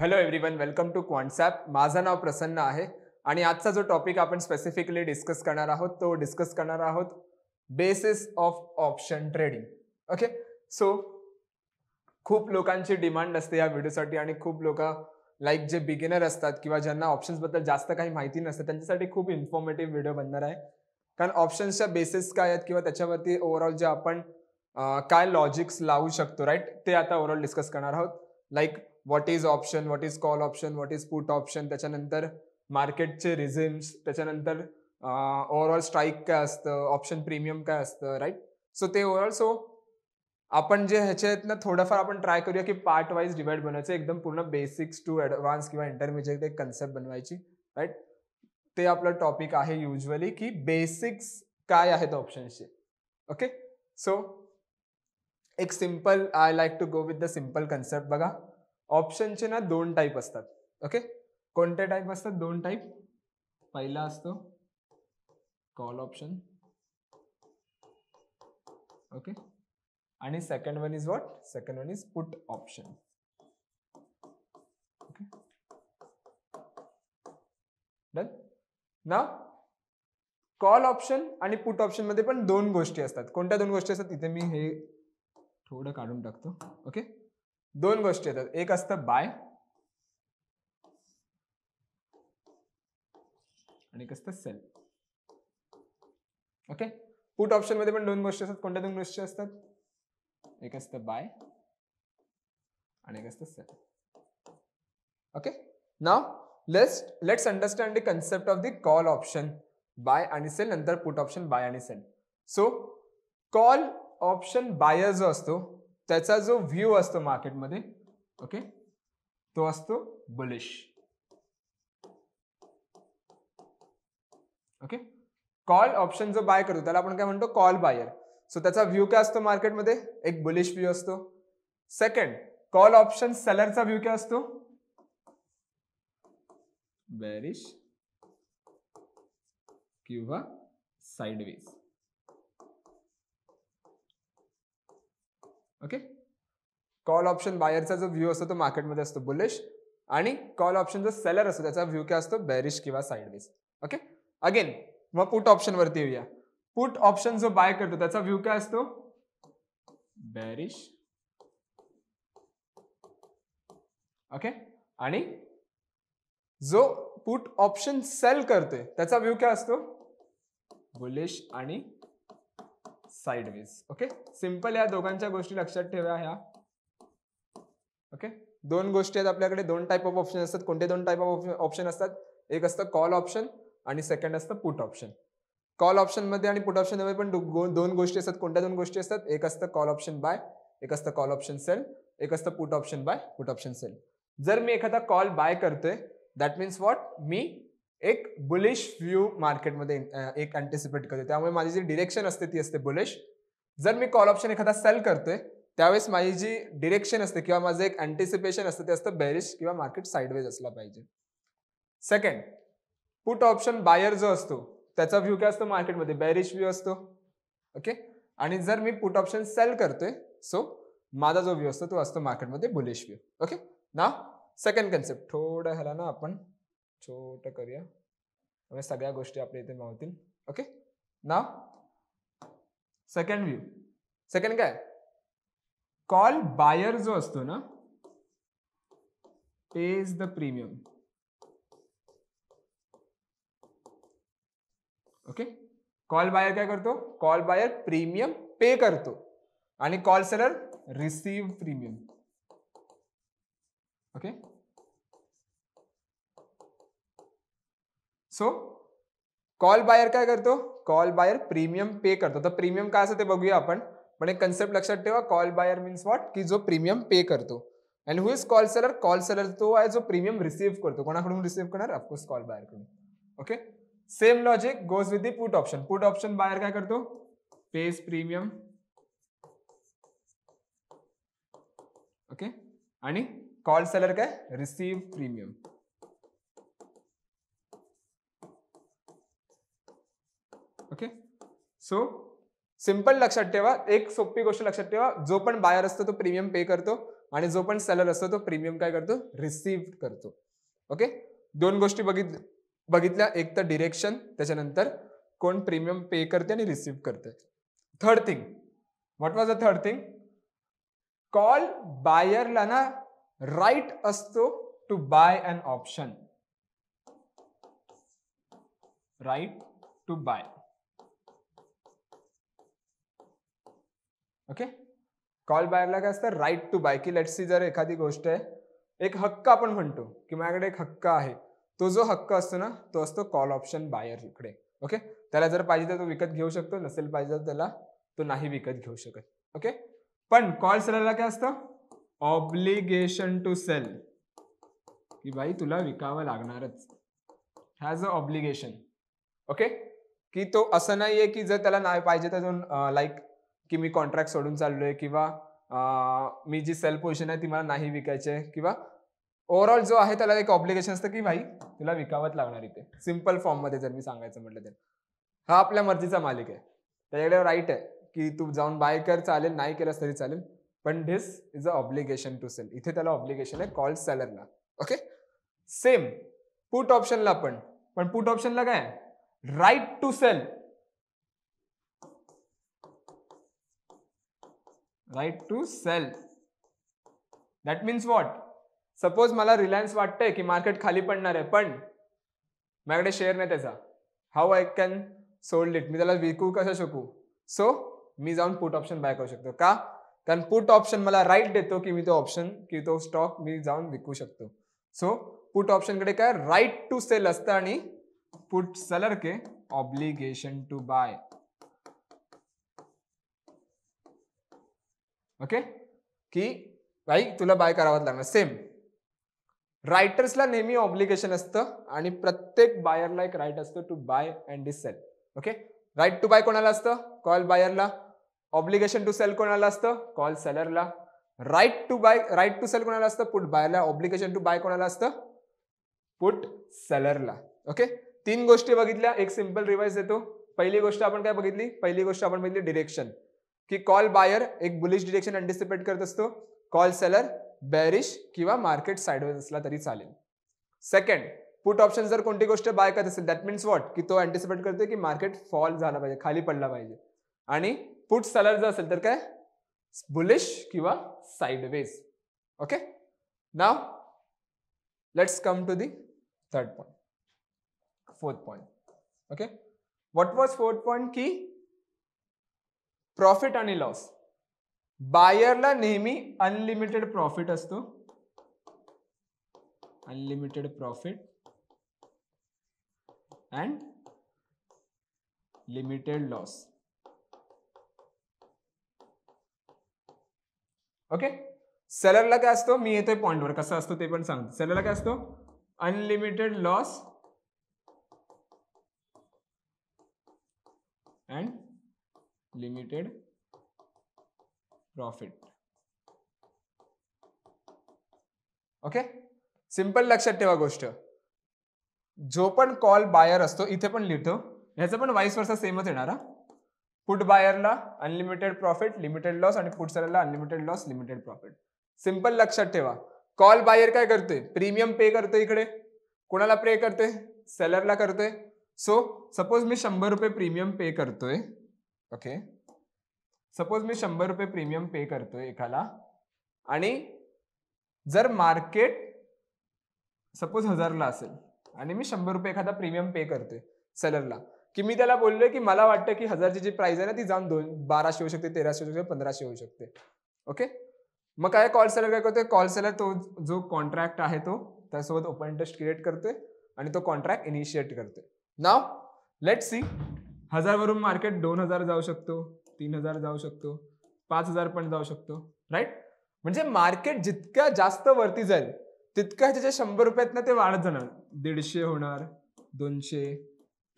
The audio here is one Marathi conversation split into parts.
Hello everyone, welcome to Quantsapp. माझं नाव प्रसन्न आहे आणि आजचा जो टॉपिक आपण स्पेसिफिकली डिस्कस करणार आहोत तो डिस्कस करणार आहोत basis of option trading. Okay, so खूप लोकांची डिमांड असते या व्हिडिओसाठी आणि खूप लोक लाईक जे बिगिनर असतात किंवा ज्यांना ऑप्शन्स बद्दल जास्त काही माहिती नसते त्यांच्यासाठी खूप इन्फॉर्मेटिव्ह व्हिडिओ बनणार आहे. कारण ऑप्शन्सच्या बेसिस काय आहेत किंवा त्याच्यावरती ओव्हरऑल जे आपण काय लॉजिक्स लावू शकतो, राईट, ते आता ओव्हरऑल डिस्कस करणार आहोत. Like what is option, what is call option, what is put option, त्याच्यानंतर मार्केटचे रिझिम्स, त्याच्यानंतर ओव्हरऑल स्ट्राईक काय असतं, ऑप्शन प्रीमियम काय असतं, राईट. सो ते ओव्हरऑल आपण जे ह्याच्यातनं थोडंफार आपण ट्राय करूया की पार्ट वाईज डिवाइड बनवायचं, एकदम पूर्ण बेसिक्स टू ॲडव्हान्स किंवा इंटरमिजिएट एक कन्सेप्ट बनवायची, राईट. ते आपलं टॉपिक आहे युजली की बेसिक्स काय आहेत ऑप्शन्सचे. ओके, सो एक simple I like to go with the simple concept. बघा, ऑप्शनचे ना दोन टाईप असतात. ओके, कोणते टाईप असतात? दोन टाईप. पहिला असतो कॉल ऑप्शन, ओके, आणि second one is what? Second one is put option. Okay, done. Now call option आणि पुट ऑप्शन मध्ये पण दोन गोष्टी असतात. कोणत्या दोन गोष्टी असतात? तिथे मी हे थोडं काढून टाकतो. ओके, दोन गोष्टी येतात. एक असतं बाय आणि एक असतं सेल. ओके, पुट ऑप्शन मध्ये पण दोन गोष्टी असतात. कोणत्या दोन गोष्टी असतात? एक असतं बाय आणि एक असतं sell. Okay, now let's understand the concept of the call option, buy आणि सेल, नंतर पुट ऑप्शन, बाय आणि sell. So call option buyer जो असतो त्याचा जो व्ह्यू असतो मार्केटमध्ये, ओके, तो असतो बुलिश. ओके, कॉल ऑप्शन जो बाय करतो त्याला आपण काय म्हणतो? Call buyer. सो त्याचा व्ह्यू काय असतो मार्केटमध्ये? एक बुलिश व्ह्यू असतो. सेकंड, कॉल ऑप्शन सेलरचा व्ह्यू काय असतो? बेरिश किंवा साइडवेज. ओके, कॉल ऑप्शन बायरचा जो व्ह्यू असतो तो मार्केटमध्ये असतो बुलिश आणि कॉल ऑप्शन जो सेलर असतो त्याचा व्ह्यू काय असतो? बेरिश किंवा साइडवेज. ओके, अगेन मग पुट ऑप्शन वरती येऊया. पुट ऑप्शन जो बाय करतो त्याचा व्ह्यू काय असतो? बेरिश. ओके, आणि जो पुट ऑप्शन सेल करतोय त्याचा व्ह्यू काय असतो? बुलिश आणि साइडवेज. Okay, simple. या दोघांच्या गोष्टी लक्षात ठेवा ह्या. ओके, दोन गोष्टी आहेत आपल्याकडे. दोन टाइप ऑफ ऑप्शन असतात. कोणते दोन टाइप ऑफ ऑप्शन असतात? एक असतं कॉल ऑप्शन आणि सेकंड असतं पुट ऑप्शन. कॉल ऑप्शन मध्ये आणि पुट ऑप्शन मध्ये पण दोन गोष्टी असतात. कोणत्या दोन गोष्टी असतात? एक असतं कॉल ऑप्शन बाय, एक असतं कॉल ऑप्शन सेल, एक असतं put option buy, put option sell. जर मी एखादा कॉल बाय करतोय दॅट मीन्स व्हॉट? मी एक बुलिश व्ह्यू मार्केटमध्ये एक अँटिसिपेट करतोय, त्यामुळे माझी जी डिरेक्शन असते ती असते बुलिश. जर मी कॉल ऑप्शन एखादा सेल करतोय त्यावेळेस माझी जी डिरेक्शन असते किंवा माझं एक अँटिसिपेशन असतं ते असतं बेरिश किंवा मार्केट साइडवेज असला पाहिजे. सेकंड, पुट ऑप्शन बायर जो असतो त्याचा व्ह्यू काय असतो मार्केटमध्ये? बेरिश व्ह्यू असतो. ओके, आणि जर मी पुट ऑप्शन सेल करतोय सो माझा जो व्ह्यू असतो तो असतो मार्केटमध्ये बुलिश व्ह्यू. ओके, ना सेकंड कन्सेप्ट थोडं ह्याला ना आपण छोटं करूया, त्यामुळे सगळ्या गोष्टी आपल्या इथे मावतील. ओके, ना सेकंड व्ह्यू. सेकंड काय? कॉल बायर जो असतो ना pays the premium. Okay, call buyer काय करतो? कॉल बायर प्रीमियम पे करतो आणि call seller receive premium. Okay, so call buyer काय करतो? कॉल बायर प्रीमियम पे करतो. तर प्रीमियम काय असतं ते बघूया आपण, पण एक कन्सेप्ट लक्षात ठेवा. Call buyer means what? की जो प्रीमियम पे करतो. And who is call seller? Call seller तो आहे जो प्रीमियम रिसीव्ह करतो. कोणाकडून रिसीव्ह करणार? ऑफकोर्स कॉल बायर कडून. Okay, same logic goes with the put option. Put option buyer काय करतो? Pays premium. ओके, आणि कॉल सेलर काय? Receive premium. Okay, so simple लक्षात ठेवा, एक सोपी गोष्ट लक्षात ठेवा, जो पण बायर असतो तो प्रीमियम पे करतो आणि जो पण सेलर असतो तो प्रीमियम काय करतो, रिसीव्ह करतो. ओके, दोन गोष्टी बघितल्या, एक तर डिरेक्शन, त्याच्यानंतर कोण प्रीमियम पे करते आणि रिसीव्ह करते. Third thing, what was the third thing? Call बायरला ना राईट असतो to buy an option. Right to buy. Okay, call बायरला काय असतं, राईट टू बाय. की लेट्स सी, जर एखादी गोष्ट आहे, एक हक्क आपण म्हणतो की माझ्याकडे एक हक्क आहे, तो जो हक्क असतो ना तो असतो कॉल ऑप्शन बायर इकडे. ओके, त्याला जर पाहिजे तर तो विकत घेऊ शकतो, नसेल पाहिजे तर त्याला तो नाही विकत घेऊ शकत. ओके, पण कॉल सेलरला काय असतं, ऑब्लिगेशन टू सेल, की भाई तुला विकावं लागणारच, हॅज अ ऑब्लिगेशन. ओके, की तो असं नाहीये की जर त्याला नाही पाहिजे तर लाईक की मी कॉन्ट्रॅक्ट सोडून चाललोय, किंवा मी जी सेल पोझिशन आहे ती मला नाही विकायची आहे, किंवा ओव्हरऑल जो आहे त्याला एक ऑब्लिगेशन असतं की भाई तुला विकावंच लागणार इथे. सिम्पल फॉर्म मध्ये जर मी सांगायचं म्हटलं तर हा आपल्या मर्जीचा मालिक आहे, त्याच्याकडे राईट आहे की तू जाऊन बाय कर, चालेल, नाही केलंस तरी चालेल, पण this is a obligation to sell. इथे त्याला ऑब्लिगेशन आहे कॉल सेलरला. ओके, सेम पुट ऑप्शनला पण पुट ऑप्शनला काय, right to sell. Right to sell that means what, suppose मला रिलायन्स वाटतंय की मार्केट खाली पडणार आहे, पण माझ्याकडे शेअर नाही त्याचा, how I can sold it, मी त्याला विकू कसं शकू? सो मी जाऊन पुट ऑप्शन बाय करू शकतो. का? कारण पुट ऑप्शन मला राईट देतो की मी तो ऑप्शन की तो स्टॉक मी जाऊन विकू शकतो. सो पुट ऑप्शन कडे काय, राईट टू सेल असतं, आणि पुट सेलर के ऑब्लिगेशन टू बाय. ओके, की भाई तुला बाय करावंच लागणार. सेम रायटर्सला नेहमी ऑब्लिगेशन असतं आणि प्रत्येक बायरला एक राईट असतो to buy and sell. Okay, right to buy कोणाला असतं, कॉल बायरला. ऑब्लिगेशन टू सेल कोणाला असतं, कॉल सेलरला. राईट टू सेल कोणाला असतं, पुट बायरला. ऑब्लिगेशन टू बाय कोणाला असतं, पुट सेलरला. ओके, तीन गोष्टी बघितल्या, एक सिंपल रिवाइज देतो. पहिली गोष्ट आपण काय बघितली, डिरेक्शन, की कॉल बायर एक बुलिश डिरेक्शन अँटिसिपेट करत असतो, कॉल सेलर बेरिश किंवा मार्केट साइडवेज असला तरी चालेल. सेकंड, पुट ऑप्शन जर कोणती गोष्ट बाय करत असेल दॅट मीन्स व्हॉट, की तो अँटिसिपेट करतोय की मार्केट फॉल झाला पाहिजे, खाली पडला पाहिजे. आणि पुट सेलर जर असेल तर काय, बुलिश किंवा sideways. Okay, now let's come to the third point, fourth point. Okay, what was fourth point, की प्रॉफिट आणि लॉस. बायरला नेहमी अनलिमिटेड प्रॉफिट असतो, unlimited profit and limited loss. Okay, सेलरला काय असतो, मी येतोय पॉइंटवर, कसं असतो ते पण सांगतो. सेलरला काय असतो, unlimited loss and limited profit. Okay, simple लक्षात ठेवा गोष्ट, जो पण कॉल बायर असतो, इथे पण लिहितो, ह्याचं पण वाईस वर्सा सेमच येणार. पुट बायरला अनलिमिटेड प्रॉफिट, लिमिटेड लॉस, आणि पुट सेलरला unlimited loss, limited profit. Simple लक्षात ठेवा, कॉल बायर काय करतोय, प्रीमियम पे करतोय, इकडे कोणाला पे करतोय, सेलरला करतोय. सो सपोज मी 100 रुपये प्रीमियम पे करतोय. ओके, सपोज मी 100 रुपये प्रीमियम पे करतोय एकाला, आणि जर मार्केट सपोज 1000ला असेल आणि मी 100 रुपये एखादा प्रीमियम पे करतोय सेलरला, की मी त्याला बोललोय की मला वाटतं की 1000ची जी प्राइस आहे ना ती जाऊन 1200 होऊ शकते, 1300 होऊ शकते, 1500 होऊ शकते. ओके, मग काय कॉल सेलर काय करतोय, कॉल सेलर तो जो कॉन्ट्रॅक्ट आहे तो त्यासोबत ओपन इंटरेस्ट क्रिएट करतोय आणि तो कॉन्ट्रॅक्ट इनिशिएट करतोय. नाव लेट सी, 1000 वरून मार्केट 2000 जाऊ शकतो, 3000 जाऊ शकतो, 5000 पण जाऊ शकतो. राईट, म्हणजे मार्केट जितक्या जास्त वरती जाईल तितक्या त्याच्या 100 रुपयात ना ते वाढत जाणार, 150 होणार, 200,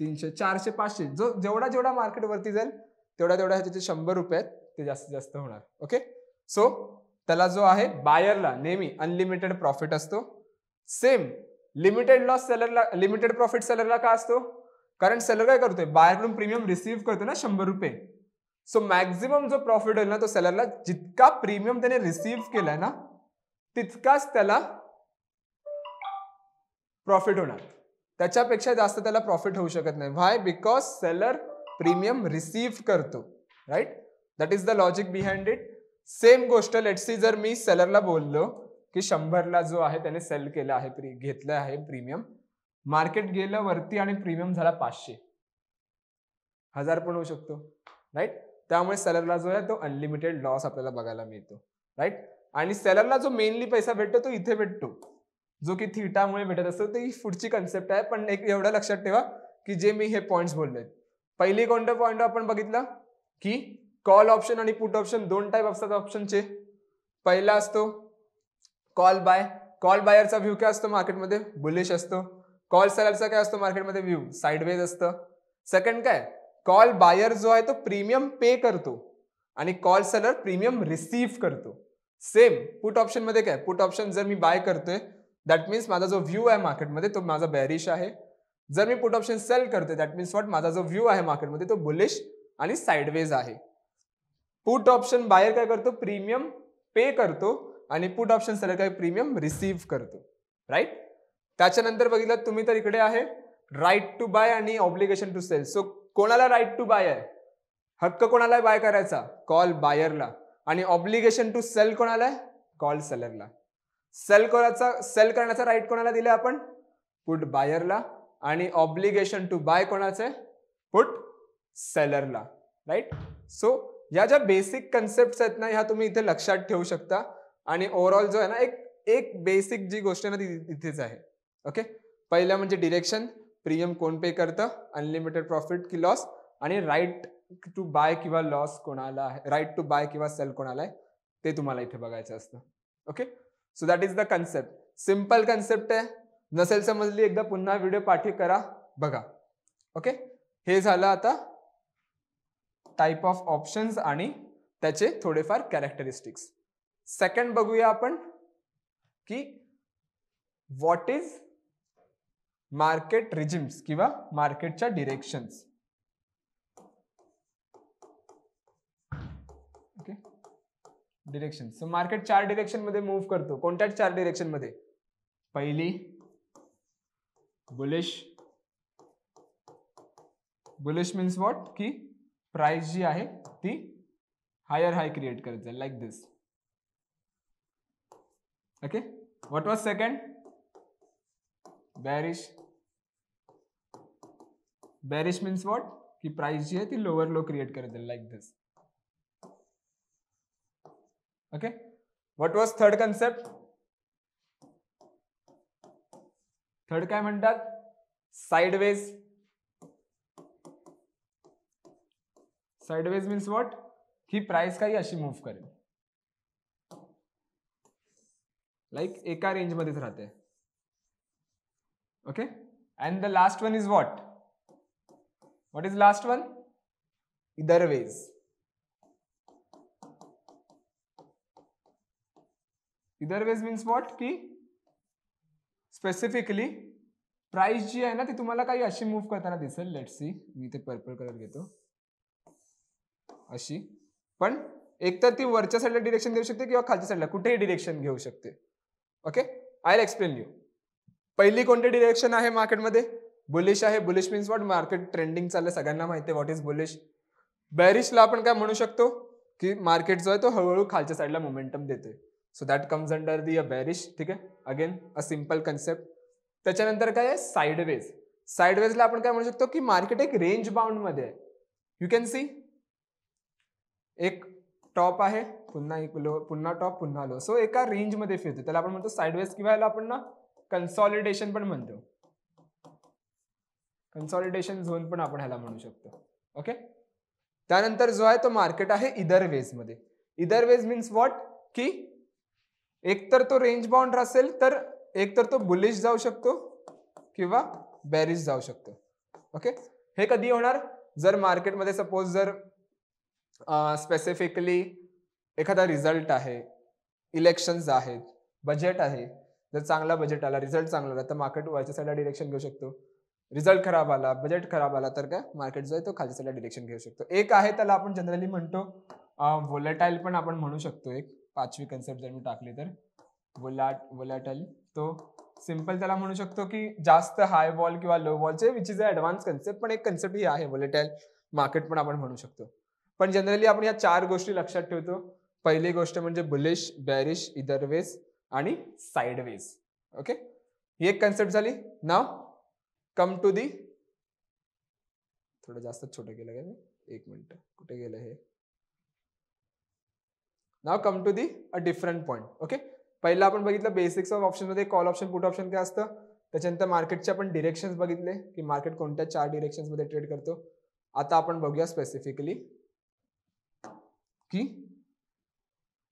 300, 400, 500, जो जेवढा मार्केट वरती जाईल तेवढ्या त्याचे 100 रुपयात ते जास्तीत जास्त होणार. ओके, सो त्याला जो आहे बायरला नेहमी अनलिमिटेड प्रॉफिट असतो. सेम लिमिटेड लॉस सेलरला, लिमिटेड प्रॉफिट सेलरला का असतो, कारण सेलर काय करतोय, बायरकडून प्रीमियम रिसीव्ह करतो ना 100 रुपये. सो मॅक्झिमम जो प्रॉफिट होईल ना तो सेलरला, जितका प्रीमियम त्याने रिसीव्ह केलाय ना तितकाच त्याला प्रॉफिट होणार, त्याच्यापेक्षा जास्त त्याला प्रॉफिट होऊ शकत नाही. Why? Because seller premium receive करतो, right? That is the logic behind it. Same गोष्ट लेट्स सी, जर मी सेलरला बोललो की 100ला जो आहे त्याने सेल केला आहे, घेतलं आहे प्रीमियम, मार्केट गेलं वरती आणि प्रीमियम झाला 500, 1000 पण होऊ शकतो, राईट? त्यामुळे सेलरला जो आहे तो अनलिमिटेड लॉस आपल्याला बघायला मिळतो, राईट? आणि सेलरला जो मेनली पैसा भेटतो तो इथे भेटतो, जो की थीटामुळे भेटत असतो. ती पुढची कन्सेप्ट आहे, पण एक एवढं लक्षात ठेवा की जे मी हे पॉइंट्स बोलले, पहिली कोणतं पॉइंट आपण बघितलं की कॉल ऑप्शन आणि पुट ऑप्शन दोन टाईप असतात ऑप्शनचे. पहिला असतो कॉल बाय. कॉल बायरचा व्ह्यू काय असतो मार्केटमध्ये? बुलिश असतो. कॉल सेलरचा काय असतो मार्केटमध्ये व्ह्यू? साइडवेज असतं. सेकंड काय? कॉल बायर जो आहे तो प्रीमियम पे करतो आणि कॉल सेलर प्रीमियम रिसीव्ह करतो. सेम पुट ऑप्शन मध्ये काय? पुट ऑप्शन जर मी बाय करतोय दॅट मीन्स माझा जो व्ह्यू आहे मार्केटमध्ये तो माझा बेरिश आहे. जर मी पुट ऑप्शन सेल करतोय दॅट मीन्स व्हॉट? माझा जो व्ह्यू आहे मार्केटमध्ये तो बुलिश आणि साइडवेज आहे. पुट ऑप्शन बायर काय करतो? प्रीमियम पे करतो आणि पुट ऑप्शन सेलर काय? प्रीमियम रिसीव्ह करतो, राईट? त्याच्यानंतर बघितलं तुम्ही तर इकडे आहे राईट टू बाय आणि ऑब्लिगेशन टू सेल. सो कोणाला राईट टू बाय आहे? हक्क कोणाला बाय करायचा? कॉल बायरला. आणि ऑब्लिगेशन टू सेल कोणाला आहे? कॉल सेलरला. सेल करण्याचा राईट कोणाला दिला आपण? पुट बायरला. आणि ऑब्लिगेशन टू बाय कोणाचं आहे? Put सेलरला, right? सो या ज्या बेसिक कन्सेप्ट आहेत ना ह्या तुम्ही इथे लक्षात ठेवू शकता. आणि ओव्हरऑल जो आहे ना एक बेसिक जी गोष्ट आहे ना ती इथेच आहे. ओके, पहिलं म्हणजे डिरेक्शन, प्रीमियम कोण पे करतं, अनलिमिटेड प्रॉफिट की लॉस, आणि राईट टू बाय किंवा लॉस कोणाला आहे, राईट टू बाय किंवा सेल कोणाला आहे ते तुम्हाला इथे बघायचं असतं. Okay, so that is the concept. Simple concept आहे. नसेल समजली एकदा पुन्हा व्हिडिओ पाठी करा, बघा. ओके, हे झालं आता टाइप ऑफ ऑप्शन्स आणि त्याचे थोडेफार कॅरेक्टरिस्टिक्स. सेकंड बघूया आपण की व्हॉट इज मार्केट रिजिम्स किंवा मार्केटच्या directions. Okay, direction. So market 4 direction मध्ये मूव्ह करतो. कोणत्या 4 डिरेक्शन मध्ये? पहिली बुलिश. Bullish means what? की प्राइस जी आहे ती हायर हाय क्रिएट करत जाईल like this. Okay, what was second? Bearish. Bearish means what? की प्राइस जी आहे ती लोअर लो क्रिएट करत जाईल like this. Okay, what was third concept? Third काय म्हणतात? साइडवेज. Sideways means what? की प्राइस काही अशी मूव्ह करेल, लाईक एका रेंज मध्येच राहते. Okay, and the last one is what? What is last one? Either ways. Either ways means what? की स्पेसिफिकली प्राइस जी आहे ना ती तुम्हाला काही अशी मूव्ह करताना दिसेल. लेट्स सी, मी ते पर्पल कलर घेतो. अशी, पण एकतर ती वरच्या साईडला डिरेक्शन देऊ शकते किंवा खालच्या साईडला कुठेही डिरेक्शन घेऊ शकते. Okay, I will explain you. पहिली कोणती डिरेक्शन आहे मार्केटमध्ये? बुलिश आहे. Bullish means what? Market trending चाललंय, सगळ्यांना माहिती आहे व्हॉट इज बुलिश. बेरिशला आपण काय म्हणू शकतो? की मार्केट जो आहे तो हळूहळू खालच्या साईडला मोमेंटम देतोय. So that comes under the a bearish. ठीक आहे, अगेन अ सिंपल कन्सेप्ट. त्याच्यानंतर काय आहे? साइडवेज. साइडवेजला आपण काय म्हणू शकतो? की मार्केट एक रेंज बाउंड मध्ये आहे. यू कॅन सी एक टॉप आहे, पुन्हा एक लो, पुन्हा टॉप, पुन्हा लो. सो एका रेंज मध्ये फिरतो, त्याला आपण म्हणतो साइडवेज किंवा याला आपण ना कन्सॉलिडेशन पण म्हणतो. कन्सॉलिडेशन झोन पण आपण ह्याला म्हणू शकतो. ओके, त्यानंतर जो आहे तो मार्केट आहे इदर वेज मध्ये. इदर वेज मीन्स व्हॉट? की एकतर तो रेंज बाउंड असेल तर एकतर तो बुलिश जाऊ शकतो किंवा बेरिश जाऊ शकतो. ओके, हे कधी होणार? जर मार्केटमध्ये सपोज जर स्पेसिफिकली एखादा रिझल्ट आहे, इलेक्शन्स आहेत, बजेट आहे, जर चांगला बजेट आला, रिझल्ट चांगला आला तर मार्केट वरच्या साईडला डिरेक्शन घेऊ शकतो. रिझल्ट खराब आला, बजेट खराब आला तर काय मार्केट जो आहे तो खालच्या साईडला डिरेक्शन घेऊ शकतो. एक आहे त्याला आपण जनरली म्हणतो व्होलेटाईल पण आपण म्हणू शकतो. एक पाचवी कन्सेप्ट जर मी टाकली तर वोलॅटाइल, तो सिंपल त्याला म्हणू शकतो की जास्त हाय वॉल किंवा लो वॉलचे, which is a advance concept, पण एक कन्सेप्ट ही आहे वोलॅटाइल मार्केट पण आपण म्हणू शकतो. पण जनरली आपण या 4 गोष्टी लक्षात ठेवतो. पहिली गोष्ट म्हणजे बुलिश, बेरिश, इदर वेज आणि साइडवेज. ओके, ही एक कन्सेप्ट झाली. नाव कम टू दी, थोडं जास्त छोटं केलं का मी, एक मिनिट, कुठे गेलं हे. Now come to the a different point. Okay, पहिला आपण बघितलं बेसिक्स ऑफ ऑप्शन मध्ये कॉल ऑप्शन, पुट ऑप्शन काय असतं. त्याच्यानंतर मार्केटचे आपण डिरेक्शन्स बघितले की मार्केट कोणत्या 4 डिरेक्शन्स मध्ये ट्रेड करतो. आता आपण बघूया स्पेसिफिकली की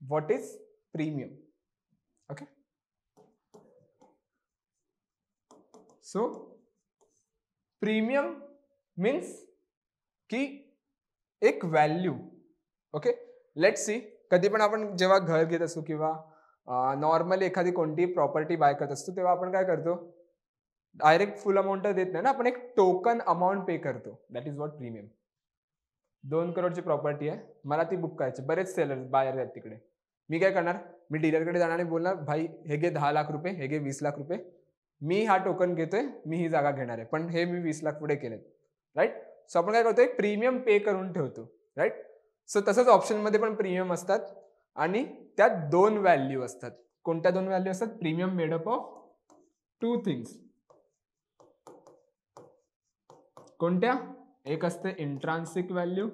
what is premium. Okay, so premium means की एक व्हॅल्यू. ओके, लेट्स सी, कधी पण आपण जेव्हा घर घेत असतो किंवा नॉर्मली एखादी कोणती प्रॉपर्टी बाय करत असतो तेव्हा आपण काय करतो, डायरेक्ट फुल अमाऊंट देत नाही ना, आपण एक टोकन अमाऊंट पे करतो. That is what premium. 2 करोडची प्रॉपर्टी आहे, मला ती बुक करायची, बरेच सेलर बायर आहेत तिकडे. मी काय करणार, मी डीलरकडे जाणार आणि बोलणार, भाई हे घे 10 लाख रुपये, हे घे 20 लाख रुपये, मी हा टोकन घेतोय, मी ही जागा घेणार आहे, पण हे मी 20 लाख पुढे केलेत. राईट, सो आपण काय करतोय, प्रीमियम पे करून ठेवतो. राईट, सो तसंच ऑप्शन मध्ये पण प्रीमियम असतात आणि त्यात 2 व्हॅल्यू असतात. कोणत्या 2 व्हॅल्यू असतात? Premium made up of 2 things. कोणत्या? एक असते इंट्रान्सिक व्हॅल्यू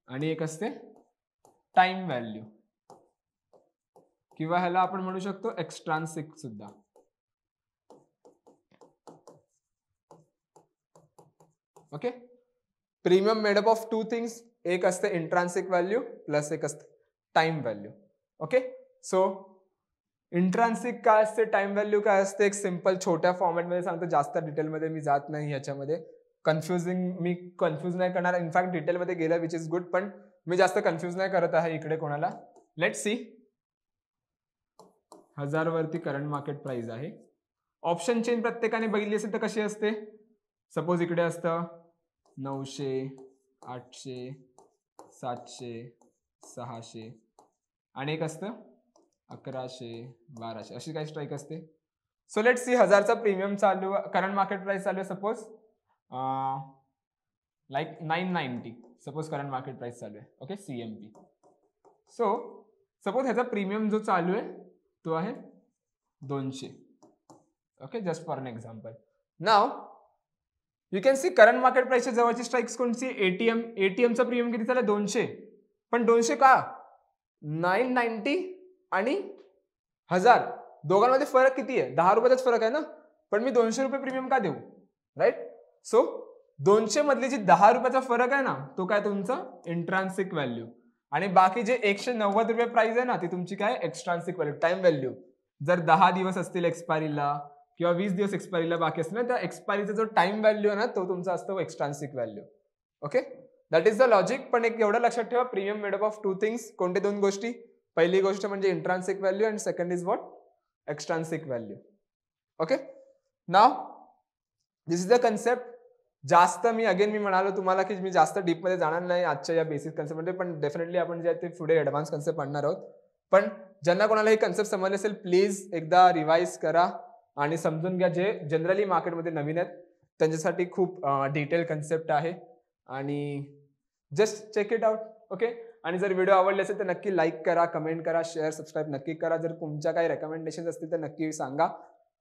आणि एक असते टाइम व्हॅल्यू, किंवा ह्याला आपण म्हणू शकतो एक्स्ट्रान्सिक सुद्धा. Okay, premium made up of 2 things, एक असते इंट्रान्सिक व्हॅल्यू प्लस एक असते time value. Okay, so intrinsic काय असते, टाइम व्हॅल्यू काय असते, एक सिंपल छोट्या फॉर्मॅटमध्ये सांगतो, जास्त डिटेलमध्ये मी जात नाही याच्यामध्ये. मी कन्फ्यूज नाही करणार, इनफॅक्ट डिटेलमध्ये गेलं विच इज गुड, पण मी जास्त कन्फ्यूज नाही करत आहे इकडे कोणाला. लेट्स सी, 1000 वरती करंट मार्केट प्राइस आहे. ऑप्शन चेन प्रत्येकाने बघितली असेल तर कशी असते. सपोज इकडे असतं 900, 800, 700, 600 आणि एक असतं 1100, 1200, अशी काही स्ट्राईक असते. सो लेट्स सी, 1000चा प्रीमियम चालू, करंट मार्केट प्राइस चालू आहे suppose like 990, suppose current market price चालू आहे. Okay, CMP. सो सपोज ह्याचा प्रीमियम जो चालू आहे तो आहे 200. Okay, just for an example. Now you can see current market प्राइसच्या जवळची स्ट्राईक्स कोणती? एटीएमचा प्रीमियम किती झाला? 200. पण 200 का? 990 आणि 1000 दोघांमध्ये फरक किती आहे? 10 रुपयाचाच फरक आहे ना, पण मी 200 रुपये प्रीमियम का देऊ? राईट, सो 200 मधली जी 10 रुपयाचा फरक आहे ना, तो काय तुमचा इंट्रान्सिक व्हॅल्यू, आणि बाकी जे 190 रुपये प्राइस आहे ना, ती तुमची काय एक्स्ट्रान्सिक व्हॅल्यू, टाइम व्हॅल्यू. जर 10 दिवस असतील एक्सपायरीला किंवा 20 दिवस एक्सपायरीला बाकी असतील ना, त्या एक्सपायरीचा जो टाइम व्हॅल्यू आहे ना, तो तुमचा असतो extrinsic value. Okay, that is the logic. पण एक एवढं लक्षात ठेवा, premium made up of 2 things. कोणते 2 गोष्टी? पहिली गोष्ट म्हणजे intrinsic value and second is what? Extrinsic value. Okay, now this is the concept. जास्त मी म्हणालो तुम्हाला की मी जास्त डीपमध्ये जाणार नाही आजच्या या बेसिक कन्सेप्टमध्ये, पण डेफिनेटली आपण जे आहे ते पुढे ऍडव्हान्स कन्सेप्ट आणणार आहोत. पण ज्यांना कोणाला हे कन्सेप्ट समजले असेल, प्लीज एकदा रिवाइज करा आणि समजून घ्या. जे जनरली मार्केटमध्ये नवीन आहेत त्यांच्यासाठी खूप डिटेल कन्सेप्ट आहे आणि just check it out. Okay, आणि जर व्हिडिओ आवडले असेल तर नक्की लाईक करा, कमेंट करा, शेअर, सबस्क्राईब नक्की करा. जर तुमच्या काही रेकमेंडेशन असतील तर नक्की सांगा.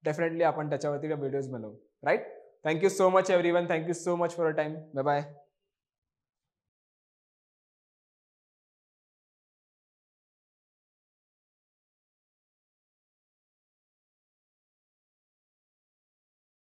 डेफिनेटली आपण त्याच्यावरती व्हिडिओज बनवू. Right, thank you so much everyone. Thank you so much for a time. Bye bye.